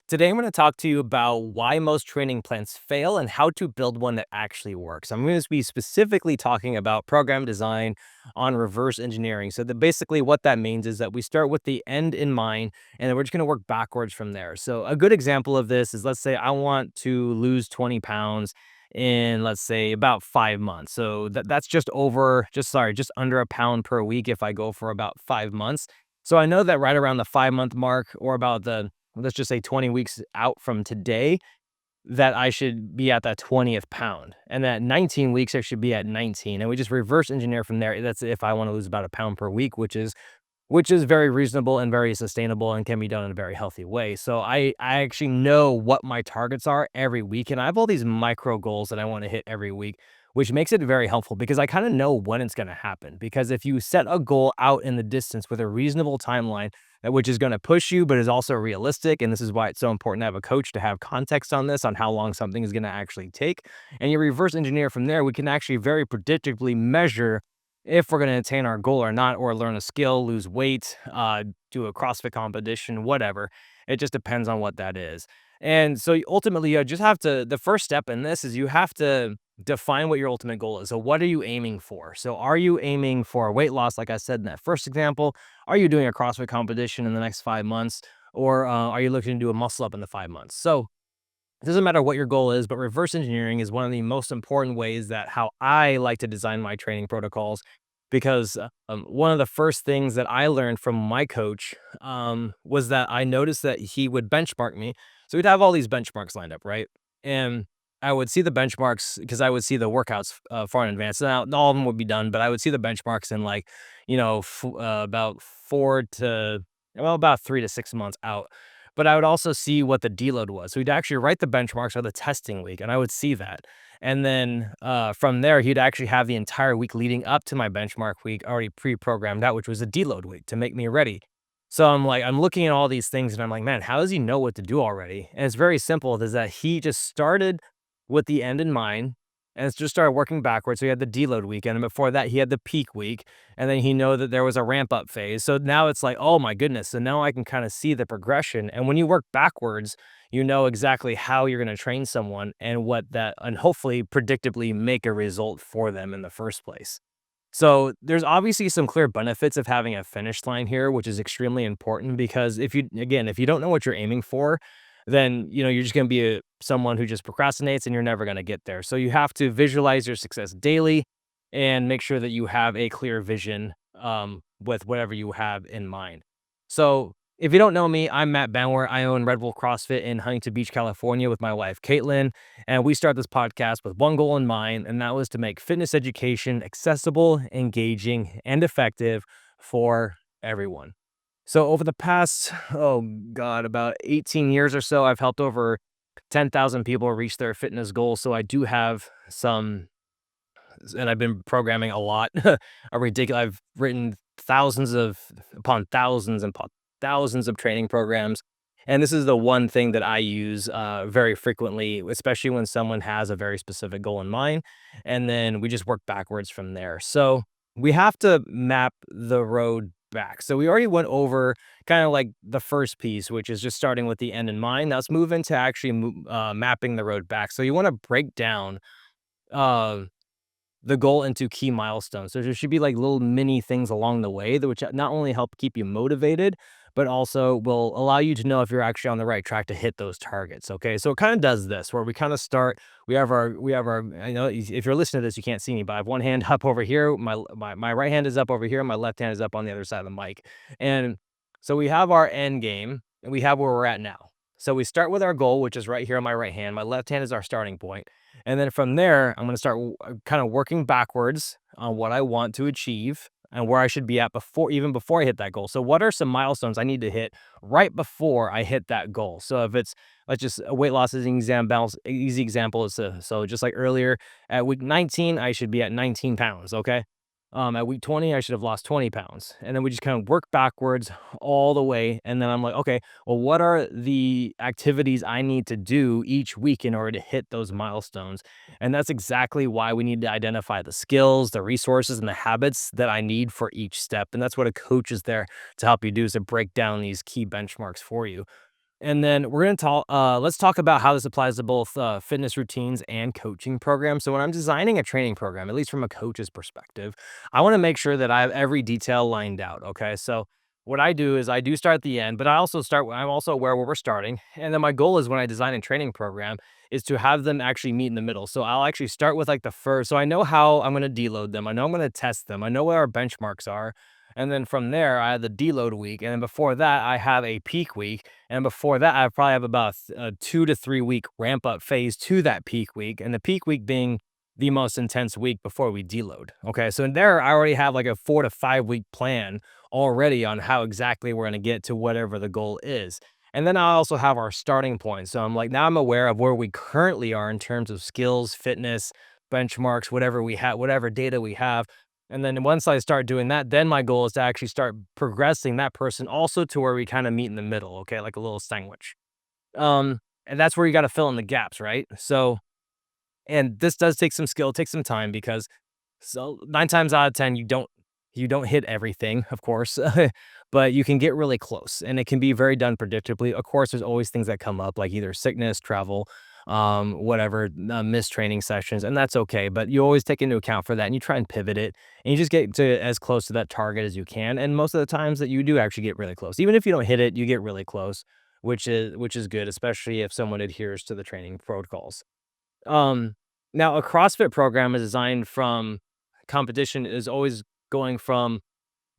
Today, I'm going to talk to you about why most training plans fail and how to build one that actually works. I'm going to be specifically talking about program design on reverse engineering. Basically, what that means is that we start with the end in mind, and then we're just going to work backwards from there. So, a good example of this is, let's say I want to lose 20 pounds in, let's say, about 5 months. That's just under a pound per week if I go for about 5 months. So I know that right around the 5 month mark, or about the, let's just say, 20 weeks out from today, that I should be at that 20th pound. And that 19 weeks, I should be at 19. And we just reverse engineer from there. That's if I want to lose about a pound per week, which is very reasonable and very sustainable and can be done in a very healthy way. So I actually know what my targets are every week, and I have all these micro goals that I want to hit every week, which makes it very helpful because I kind of know when it's going to happen. Because if you set a goal out in the distance with a reasonable timeline, which is going to push you, but is also realistic, and this is why it's so important to have a coach to have context on this, on how long something is going to actually take, and you reverse engineer from there, we can actually very predictably measure if we're going to attain our goal or not, or learn a skill, lose weight, do a CrossFit competition, whatever. It just depends on what that is. And so ultimately, you just have to, the first step in this is you have to define what your ultimate goal is. So, what are you aiming for? So, are you aiming for weight loss, like I said in that first example? Are you doing a CrossFit competition in the next 5 months? Or are you looking to do a muscle up in the 5 months? So, it doesn't matter what your goal is, but reverse engineering is one of the most important ways that how I like to design my training protocols. Because one of the first things that I learned from my coach was that I noticed that he would benchmark me. So we'd have all these benchmarks lined up, right? And I would see the benchmarks because I would see the workouts far in advance. Now, not all of them would be done, but I would see the benchmarks in, like, about about 3 to 6 months out. But I would also see what the deload was. So he'd actually write the benchmarks for the testing week, and I would see that. And then from there, he'd actually have the entire week leading up to my benchmark week already pre-programmed out, which was a deload week to make me ready. So I'm looking at all these things and I'm like, man, how does he know what to do already? And it's very simple. Is that he just started with the end in mind, and it's just started working backwards. So he had the deload weekend, and before that, he had the peak week, and then he know that there was a ramp up phase. So now it's like, oh my goodness. So now I can kind of see the progression. And when you work backwards, you know exactly how you're going to train someone and and hopefully predictably make a result for them in the first place. So there's obviously some clear benefits of having a finish line here, which is extremely important because if you don't know what you're aiming for, then you're just going to be someone who just procrastinates and you're never going to get there. So you have to visualize your success daily and make sure that you have a clear vision with whatever you have in mind. So if you don't know me, I'm Matt Banwer. I own Red Bull CrossFit in Huntington Beach, California, with my wife, Caitlin. And we started this podcast with one goal in mind, and that was to make fitness education accessible, engaging, and effective for everyone. So over the past, oh God, about 18 years or so, I've helped over 10,000 people reach their fitness goals. So I do have some, and I've been programming a lot. A ridiculous. I've written thousands upon thousands of training programs, and this is the one thing that I use very frequently, especially when someone has a very specific goal in mind, and then we just work backwards from there. So we have to map the road back. So we already went over kind of like the first piece, which is just starting with the end in mind. Now let's move into actually mapping the road back. So you want to break down. Uh, the goal into key milestones. So there should be like little mini things along the way that which not only help keep you motivated, but also will allow you to know if you're actually on the right track to hit those targets. Okay. So it kind of does this where we kind of start, I know if you're listening to this, you can't see me, but I have one hand up over here. My right hand is up over here. My left hand is up on the other side of the mic. And so we have our end game and we have where we're at now. So we start with our goal, which is right here on my right hand. My left hand is our starting point. And then from there, I'm going to start kind of working backwards on what I want to achieve and where I should be at even before I hit that goal. So what are some milestones I need to hit right before I hit that goal? So if it's, let's just, weight loss is an example, easy example is so just like earlier at week 19, I should be at 19 pounds. Okay. At week 20, I should have lost 20 pounds. And then we just kind of work backwards all the way. And then I'm like, okay, well, what are the activities I need to do each week in order to hit those milestones? And that's exactly why we need to identify the skills, the resources, and the habits that I need for each step. And that's what a coach is there to help you do, is to break down these key benchmarks for you. And then we're gonna talk. Let's talk about how this applies to both fitness routines and coaching programs. So when I'm designing a training program, at least from a coach's perspective, I want to make sure that I have every detail lined out. Okay, so what I do is I do start at the end, but I also start. I'm also aware where we're starting, and then my goal is when I design a training program is to have them actually meet in the middle. So I'll actually start with like the first. So I know how I'm going to deload them. I know I'm going to test them. I know what our benchmarks are. And then from there, I have the deload week. And then before that, I have a peak week. And before that, I probably have about a 2 to 3 week ramp up phase to that peak week. And the peak week being the most intense week before we deload. Okay. So in there, I already have like a 4 to 5 week plan already on how exactly we're going to get to whatever the goal is. And then I also have our starting point. So I'm like, now I'm aware of where we currently are in terms of skills, fitness, benchmarks, whatever we have, whatever data we have. And then once I start doing that, then my goal is to actually start progressing that person also to where we kind of meet in the middle, okay, like a little sandwich. And that's where you got to fill in the gaps, right? So, and this does take some skill, take some time because so 9 times out of 10 you don't hit everything, of course, but you can get really close and it can be very done predictably. Of course, there's always things that come up like either sickness, travel, whatever, missed training sessions, and that's okay, but you always take into account for that and you try and pivot it and you just get to as close to that target as you can. And most of the times that you do actually get really close. Even if you don't hit it, you get really close, which is good, especially if someone adheres to the training protocols. Um, Now a CrossFit program is designed from competition is always going from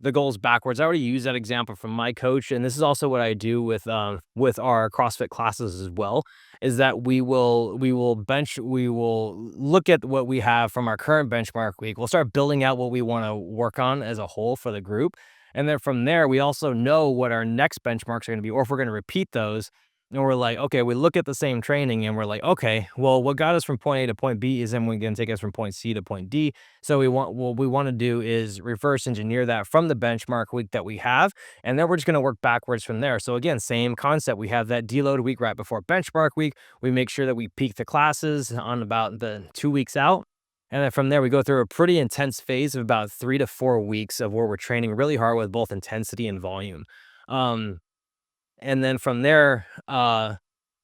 the goals backwards. I already used that example from my coach, and this is also what I do with our CrossFit classes as well. Is that we will look at what we have from our current benchmark week. We'll start building out what we want to work on as a whole for the group, and then from there we also know what our next benchmarks are going to be, or if we're going to repeat those. And we're like, okay, we look at the same training and we're like, okay, well, what got us from point A to point B is then we're going to take us from point C to point D. So what we want to do is reverse engineer that from the benchmark week that we have, and then we're just going to work backwards from there. So again, same concept. We have that deload week right before benchmark week. We make sure that we peak the classes on about the 2 weeks out. And then from there, we go through a pretty intense phase of about 3 to 4 weeks of where we're training really hard with both intensity and volume. Um, and then from there, and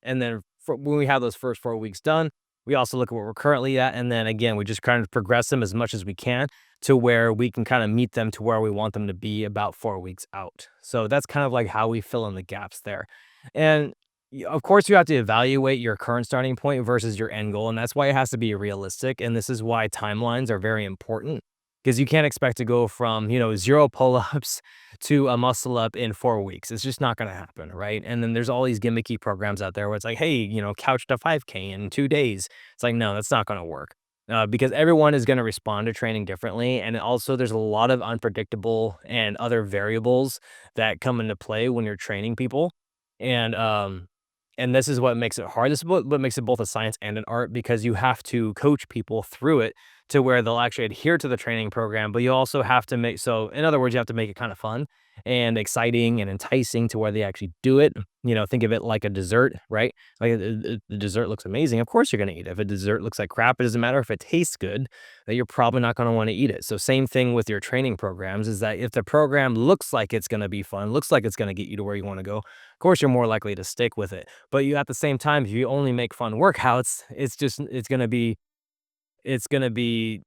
then when we have those first 4 weeks done, we also look at what we're currently at. And then again, we just kind of progress them as much as we can to where we can kind of meet them to where we want them to be about 4 weeks out. So that's kind of like how we fill in the gaps there. And of course, you have to evaluate your current starting point versus your end goal. And that's why it has to be realistic. And this is why timelines are very important because you can't expect to go from, zero pull ups to a muscle up in 4 weeks. It's just not going to happen, right? And then there's all these gimmicky programs out there where it's like, hey, couch to 5K in 2 days. It's like, no, that's not going to work because everyone is going to respond to training differently. And also, there's a lot of unpredictable and other variables that come into play when you're training people. And, and this is what makes it hard. This is what makes it both a science and an art because you have to coach people through it to where they'll actually adhere to the training program, but you also have to in other words, you have to make it kind of fun and exciting and enticing to where they actually do it. Think of it like a dessert, right? Like the dessert looks amazing. Of course, you're going to eat it. If a dessert looks like crap, it doesn't matter if it tastes good, that you're probably not going to want to eat it. So, same thing with your training programs is that if the program looks like it's going to be fun, looks like it's going to get you to where you want to go, of course, you're more likely to stick with it. But you at the same time, if you only make fun workouts, it's going to be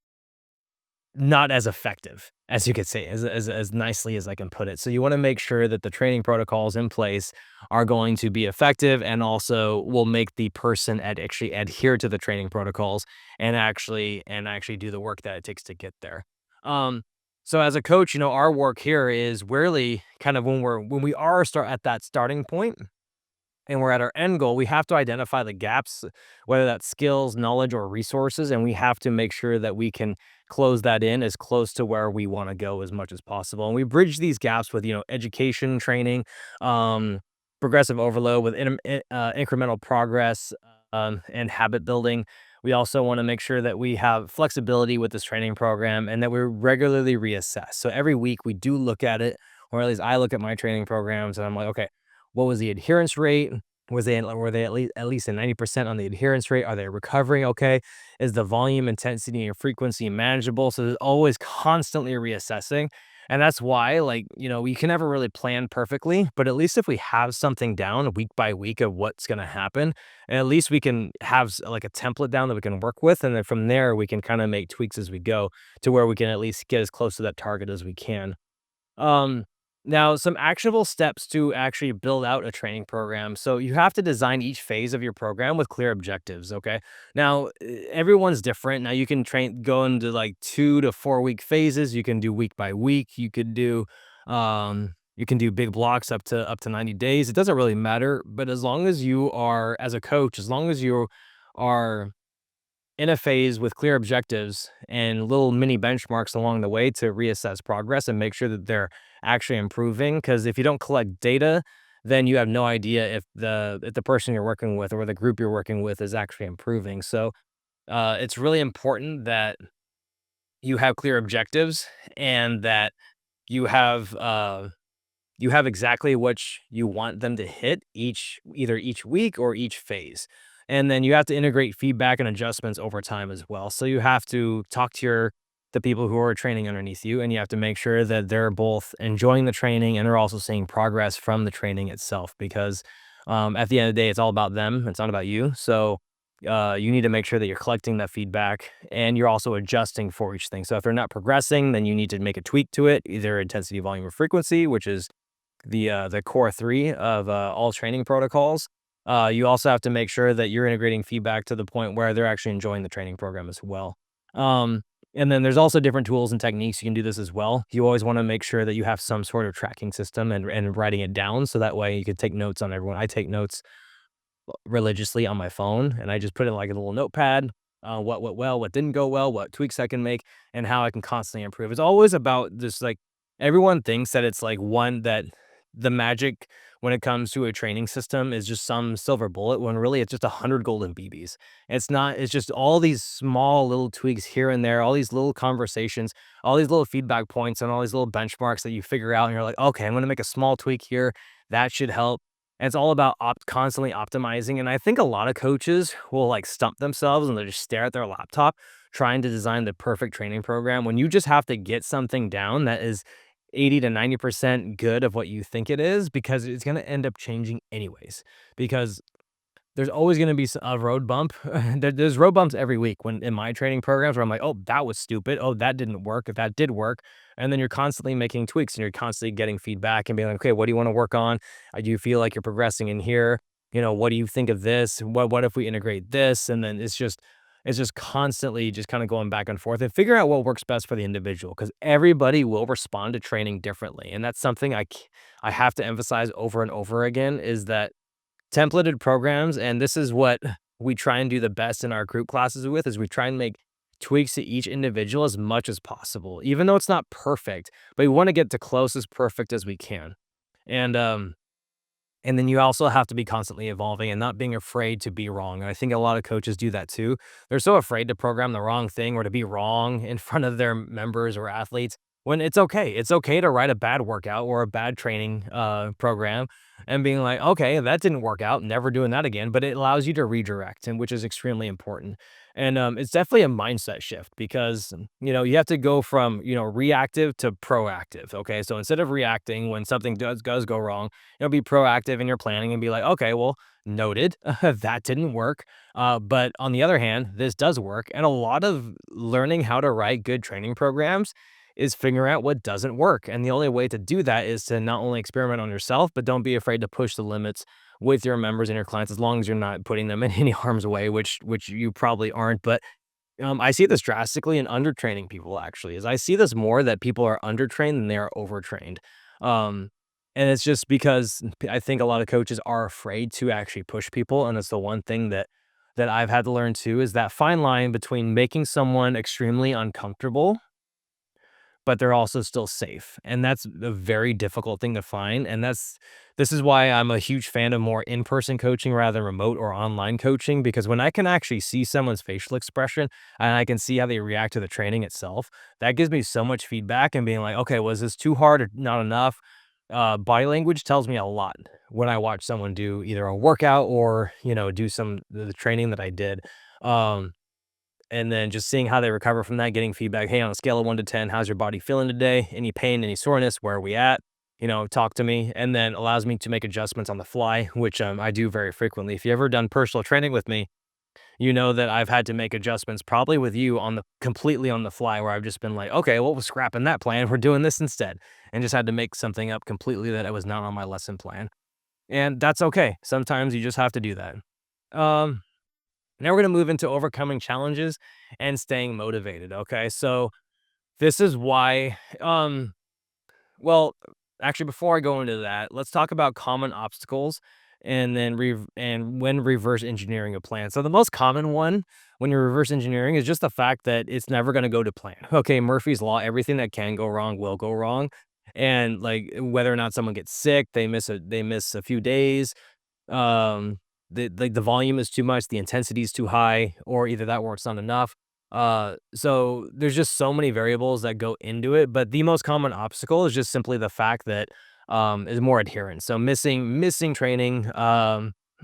not as effective as you could say, as nicely as I can put it. So you want to make sure that the training protocols in place are going to be effective and also will make the person actually adhere to the training protocols and actually do the work that it takes to get there. Um, so as a coach, our work here is really kind of when we are start at that starting point and we're at our end goal, we have to identify the gaps, whether that's skills, knowledge, or resources, and we have to make sure that we can close that in as close to where we want to go as much as possible. And we bridge these gaps with, education, training, um, progressive overload with incremental progress, and habit building. We also want to make sure that we have flexibility with this training program and that we regularly reassess. So every week we do look at it, or at least I look at my training programs and I'm like, okay, what was the adherence rate? Were they at least at 90% on the adherence rate? Are they recovering okay? Is the volume, intensity, and frequency manageable? So there's always constantly reassessing. And that's why, like, we can never really plan perfectly, but at least if we have something down week by week of what's going to happen, and at least we can have like a template down that we can work with. And then from there, we can kind of make tweaks as we go to where we can at least get as close to that target as we can. Um, Now some actionable steps to actually build out a training program. So you have to design each phase of your program with clear objectives. Okay. Now everyone's different. Now you can go into like 2 to 4 week phases. You can do week by week. You can do big blocks up to 90 days. It doesn't really matter. But as long as you are, as a coach, as long as you are in a phase with clear objectives and little mini benchmarks along the way to reassess progress and make sure that they're actually improving. Because if you don't collect data, then you have no idea if the person you're working with or the group you're working with is actually improving. So it's really important that you have clear objectives and that you have you have exactly what you want them to hit either each week or each phase. And then you have to integrate feedback and adjustments over time as well. So you have to talk to the people who are training underneath you, and you have to make sure that they're both enjoying the training and they're also seeing progress from the training itself. Because at the end of the day, it's all about them. It's not about you. So you need to make sure that you're collecting that feedback and you're also adjusting for each thing. So if they're not progressing, then you need to make a tweak to it, either intensity, volume, or frequency, which is the core 3 of, all training protocols. You also have to make sure that you're integrating feedback to the point where they're actually enjoying the training program as well. Um, and then there's also different tools and techniques you can do this as well. You always wanna make sure that you have some sort of tracking system and writing it down so that way you can take notes on everyone. I take notes religiously on my phone, and I just put in like a little notepad, what went well, what didn't go well, what tweaks I can make, and how I can constantly improve. It's always about this, like, everyone thinks that it's like one that the magic when it comes to a training system is just some silver bullet when really it's just 100 golden BBs. It's not, it's just all these small little tweaks here and there, all these little conversations, all these little feedback points, and all these little benchmarks that you figure out. And you're like, okay, I'm going to make a small tweak here. That should help. And it's all about constantly optimizing. And I think a lot of coaches will like stump themselves and they just stare at their laptop trying to design the perfect training program when you just have to get something down that is 80 to 90% good of what you think it is, because it's going to end up changing anyways. Because there's always gonna be a road bump. There's road bumps every week when in my training programs where I'm like, "Oh, that was stupid. Oh, that didn't work. If that did work." And then you're constantly making tweaks and you're constantly getting feedback and being like, "Okay, what do you wanna work on? Do you feel like you're progressing in here? What do you think of this? What if we integrate this?" And then it's just constantly just kinda going back and forth and figure out what works best for the individual, because everybody will respond to training differently. And that's something I have to emphasize over and over again, is that templated programs, and this is what we try and do the best in our group classes with, is we try and make tweaks to each individual as much as possible, even though it's not perfect, but we want to get to close as perfect as we can. And and then you also have to be constantly evolving and not being afraid to be wrong. And I think a lot of coaches do that too. They're so afraid to program the wrong thing or to be wrong in front of their members or athletes, when it's okay. It's okay to write a bad workout or a bad training program and being like, okay, that didn't work out, never doing that again. But it allows you to redirect, and which is extremely important. And it's definitely a mindset shift, because you have to go from reactive to proactive. Okay, so instead of reacting when something does go wrong, be proactive in your planning and be like, okay, well, noted, that didn't work. But on the other hand, this does work. And a lot of learning how to write good training programs is figuring out what doesn't work. And the only way to do that is to not only experiment on yourself, but don't be afraid to push the limits with your members and your clients, as long as you're not putting them in any harm's way, which you probably aren't. But I see this drastically in undertraining people, actually, is I see this more that people are undertrained than they are overtrained. Um, and it's just because I think a lot of coaches are afraid to actually push people. And it's the one thing that I've had to learn too, is that fine line between making someone extremely uncomfortable but they're also still safe. And that's a very difficult thing to find. And this is why I'm a huge fan of more in-person coaching rather than remote or online coaching, because when I can actually see someone's facial expression and I can see how they react to the training itself, that gives me so much feedback and being like, okay, was this too hard or not enough? Body language tells me a lot when I watch someone do either a workout or, do the training that I did. Um, and then just seeing how they recover from that, getting feedback. Hey, on a scale of 1 to 10, how's your body feeling today? Any pain, any soreness? Where are we at? Talk to me, and then allows me to make adjustments on the fly, which I do very frequently. If you ever done personal training with me, you know that I've had to make adjustments probably with you on the completely on the fly where I've just been like, okay, well, we're scrapping that plan. We're doing this instead. And just had to make something up completely that I was not on my lesson plan. And that's okay. Sometimes you just have to do that. Um, Now we're going to move into overcoming challenges and staying motivated. Okay. So this is why, well, actually, before I go into that, let's talk about common obstacles and then and when reverse engineering a plan. So the most common one when you're reverse engineering is just the fact that it's never going to go to plan. Okay, Murphy's law, everything that can go wrong will go wrong. And like whether or not someone gets sick, they miss a few days, the volume is too much, the intensity is too high, or either that or it's not enough. So there's just so many variables that go into it, but the most common obstacle is just simply the fact that is more adherence. So missing training,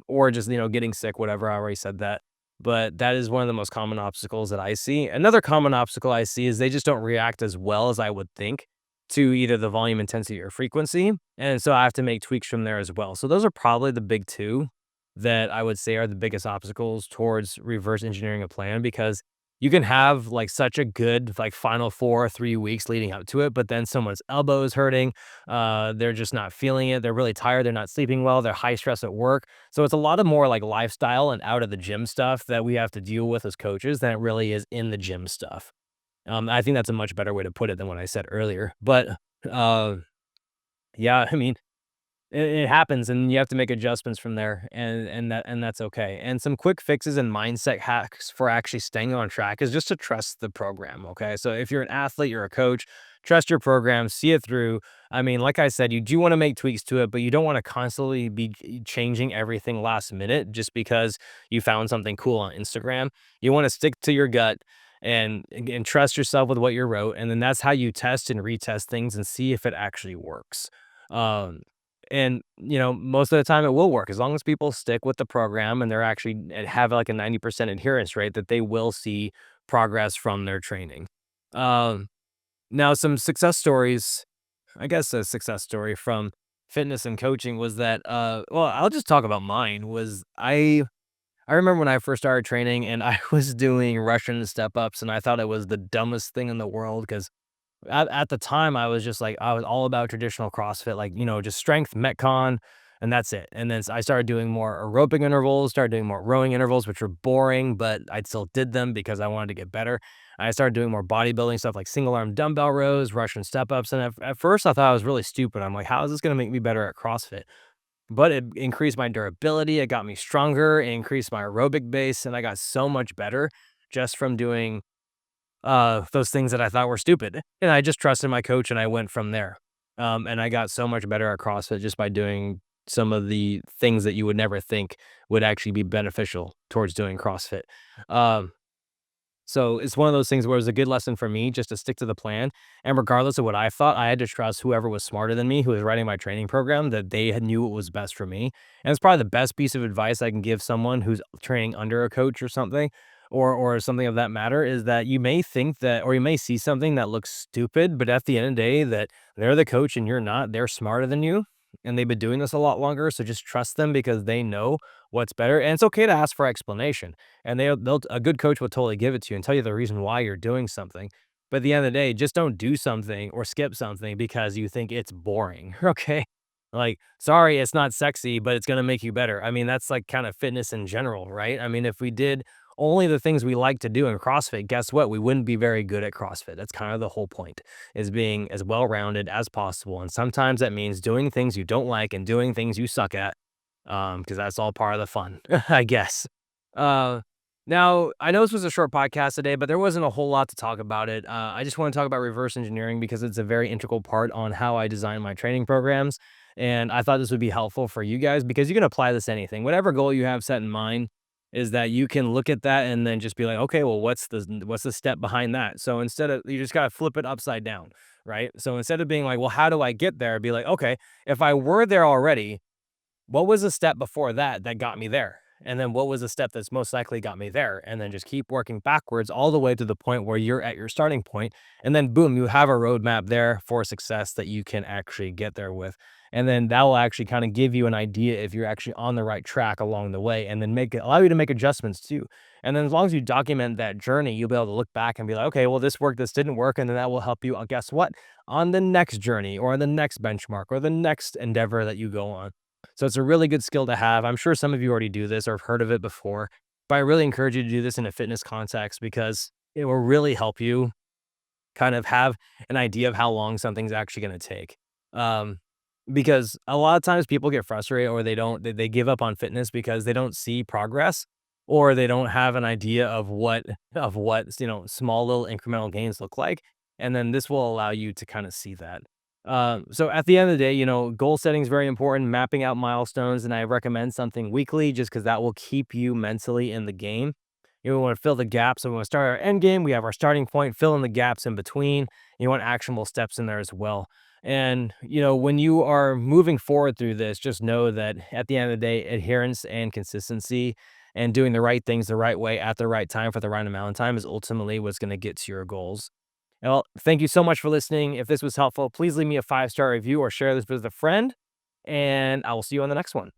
or just getting sick, whatever. I already said that. But that is one of the most common obstacles that I see. Another common obstacle I see is they just don't react as well as I would think to either the volume, intensity, or frequency. And so I have to make tweaks from there as well. So those are probably the big two that I would say are the biggest obstacles towards reverse engineering a plan, because you can have like such a good like final 4 or 3 weeks leading up to it, but then someone's elbow is hurting. They're just not feeling it. They're really tired. They're not sleeping well. They're high stress at work. So it's a lot of more like lifestyle and out of the gym stuff that we have to deal with as coaches than it really is in the gym stuff. I think that's a much better way to put it than what I said earlier. But uh, yeah, I mean, it happens, and you have to make adjustments from there, and that's okay. And some quick fixes and mindset hacks for actually staying on track is just to trust the program. Okay, so if you're an athlete, you're a coach, trust your program, see it through. I mean, like I said, you do want to make tweaks to it, but you don't want to constantly be changing everything last minute just because you found something cool on Instagram. You want to stick to your gut and trust yourself with what you wrote, and then that's how you test and retest things and see if it actually works. Um, and most of the time it will work as long as people stick with the program and they're actually and have like a 90% adherence rate, that they will see progress from their training. Um, Now some success stories, I guess a success story from fitness and coaching was that well, I'll just talk about mine. Was I remember when I first started training and I was doing Russian step ups and I thought it was the dumbest thing in the world because at the time, I was just like, I was all about traditional CrossFit, like, just strength, Metcon, and that's it. And then I started doing more aerobic intervals, started doing more rowing intervals, which were boring, but I still did them because I wanted to get better. I started doing more bodybuilding stuff like single arm dumbbell rows, Russian step ups. And at first, I thought I was really stupid. I'm like, how is this going to make me better at CrossFit? But it increased my durability. It got me stronger. It increased my aerobic base. And I got so much better just from doing those things that I thought were stupid. And I just trusted my coach and I went from there. And I got so much better at CrossFit just by doing some of the things that you would never think would actually be beneficial towards doing CrossFit. Um, so it's one of those things where it was a good lesson for me just to stick to the plan. And regardless of what I thought, I had to trust whoever was smarter than me, who was writing my training program, that they knew what was best for me. And it's probably the best piece of advice I can give someone who's training under a coach or something, or something of that matter, is that you may think that, or you may see something that looks stupid, but at the end of the day, that they're the coach and you're not. They're smarter than you, and they've been doing this a lot longer. So just trust them because they know what's better. And it's okay to ask for explanation, and they'll a good coach will totally give it to you and tell you the reason why you're doing something. But at the end of the day, just don't do something or skip something because you think it's boring. Okay. Like, sorry, it's not sexy, but it's going to make you better. I mean, that's like kind of fitness in general, right? I mean, if we did only the things we like to do in CrossFit, guess what? We wouldn't be very good at CrossFit. That's kind of the whole point, is being as well-rounded as possible. And sometimes that means doing things you don't like and doing things you suck at, because that's all part of the fun, I guess. Uh, Now, I know this was a short podcast today, but there wasn't a whole lot to talk about it. I just want to talk about reverse engineering because it's a very integral part on how I design my training programs. And I thought this would be helpful for you guys because you can apply this to anything. Whatever goal you have set in mind is that you can look at that and then just be like, okay, well, what's the step behind that? So instead of, you just got to flip it upside down, right? So instead of being like, well, how do I get there? Be like, okay, if I were there already, what was the step before that that got me there? And then what was the step that's most likely got me there? And then just keep working backwards all the way to the point where you're at your starting point. And then boom, you have a roadmap there for success that you can actually get there with. And then that will actually kind of give you an idea if you're actually on the right track along the way, and then allow you to make adjustments too. And then as long as you document that journey, you'll be able to look back and be like, okay, well, this worked, this didn't work. And then that will help you, guess what? On the next journey or the next benchmark or the next endeavor that you go on. So it's a really good skill to have. I'm sure some of you already do this or have heard of it before, but I really encourage you to do this in a fitness context because it will really help you kind of have an idea of how long something's actually gonna take. Um, because a lot of times people get frustrated or they give up on fitness because they don't see progress or they don't have an idea of what, small little incremental gains look like. And then this will allow you to kind of see that. So at the end of the day, goal setting is very important, mapping out milestones, and I recommend something weekly just because that will keep you mentally in the game. We want to fill the gaps. So we want to start our end game. We have our starting point, fill in the gaps in between. You want actionable steps in there as well. And, when you are moving forward through this, just know that at the end of the day, adherence and consistency and doing the right things the right way at the right time for the right amount of time is ultimately what's going to get to your goals. Well, thank you so much for listening. If this was helpful, please leave me a 5-star review or share this with a friend. And I will see you on the next one.